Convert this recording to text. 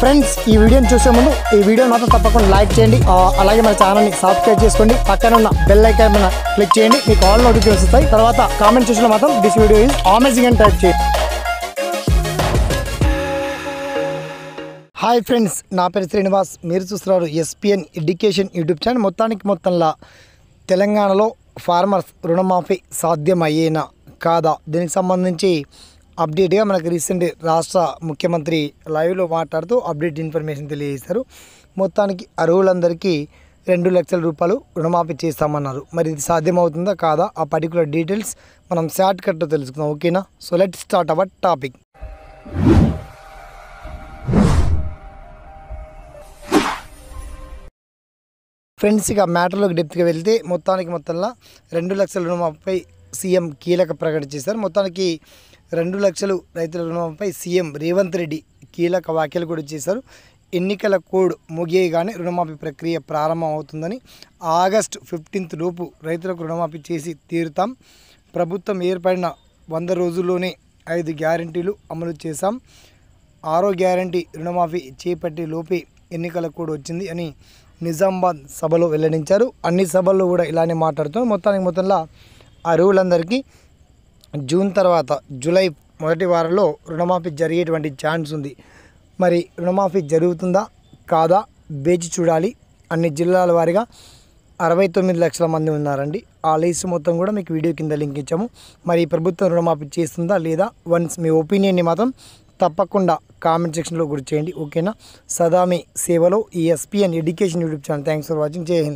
Friends ఈ వీడియోని చూసే ముందు ఈ వీడియో మాత్రం తప్పకుండా లైక్ చేయండి, అలాగే మన ఛానల్ని సబ్స్క్రైబ్ చేసుకోండి, పక్కన ఉన్న బెల్ ఐకాన్ మీద క్లిక్ చేయండి, మీకు ఆల్ నోటిఫికేషన్స్ వస్తాయి. తర్వాత కామెంట్ సెక్షన్లో మాత్రం దిస్ వీడియో ఈజ్ అమేజింగ్ అని టైప్ చేయండి. హాయ్ ఫ్రెండ్స్, నా పేరు శ్రీనివాస్, మీరు చూస్తున్నారు ఎస్పీఎన్ ఎడ్యుకేషన్ యూట్యూబ్ ఛానల్. మొత్తంలో తెలంగాణలో ఫార్మర్స్ రుణమాఫీ సాధ్యమయ్యేనా కాదా, దీనికి సంబంధించి అప్డేట్గా మనకు రీసెంట్ రాష్ట్ర ముఖ్యమంత్రి లైవ్లో మాట్లాడుతూ అప్డేట్ ఇన్ఫర్మేషన్ తెలియజేశారు. మొత్తానికి అర్హులందరికీ 2 లక్షల రూపాయలు రుణమాఫీ చేస్తామన్నారు. మరి ఇది సాధ్యమవుతుందా కాదా, ఆ పర్టికులర్ డీటెయిల్స్ మనం షార్ట్ కట్లో తెలుసుకుందాం. ఓకేనా? So let start our topic. Friends, ఇక మ్యాటర్లోకి డెప్త్గా వెళ్తే మొత్తంలో 2 లక్షల రుణమాఫీపై సీఎం కీలక ప్రకటన చేశారు. మొత్తానికి 2 లక్షలు రైతుల రుణమాఫీపై సీఎం రేవంత్ రెడ్డి కీలక వ్యాఖ్యలు కూడా చేశారు. ఎన్నికల కోడ్ ముగియగానే రుణమాఫీ ప్రక్రియ ప్రారంభం అవుతుందని, ఆగస్టు 15 లోపు రైతులకు రుణమాఫీ చేసి తీరుతాం. ప్రభుత్వం ఏర్పడిన 100 రోజుల్లోనే 5 గ్యారంటీలు అమలు చేశాం. 6వ గ్యారంటీ రుణమాఫీ చేపట్టే లోపే ఎన్నికల కోడ్ వచ్చింది అని నిజామాబాద్ సభలో వెల్లడించారు. అన్ని సభల్లో కూడా ఇలానే మాట్లాడుతున్నారు. మొత్తంలో అర్హులందరికీ జూన్ తర్వాత జూలై మొదటి వారంలో రుణమాఫీ జరిగేటువంటి ఛాన్స్ ఉంది. మరి రుణమాఫీ జరుగుతుందా కాదా వేచి చూడాలి. అన్ని జిల్లాల వారీగా 69 లక్షల మంది ఉన్నారండి. ఆ లిస్ట్ మొత్తం కూడా మీకు వీడియో కింద లింక్ ఇచ్చాము. మరి ప్రభుత్వం రుణమాఫీ చేస్తుందా లేదా, వన్స్ మీ ఒపీనియన్ని మాత్రం తప్పకుండా కామెంట్ సెక్షన్లో గుర్తు చేయండి. ఓకేనా? సదా మీ సేవలో ఈ SPN education YouTube channel. Thanks for watching. జై హింద్.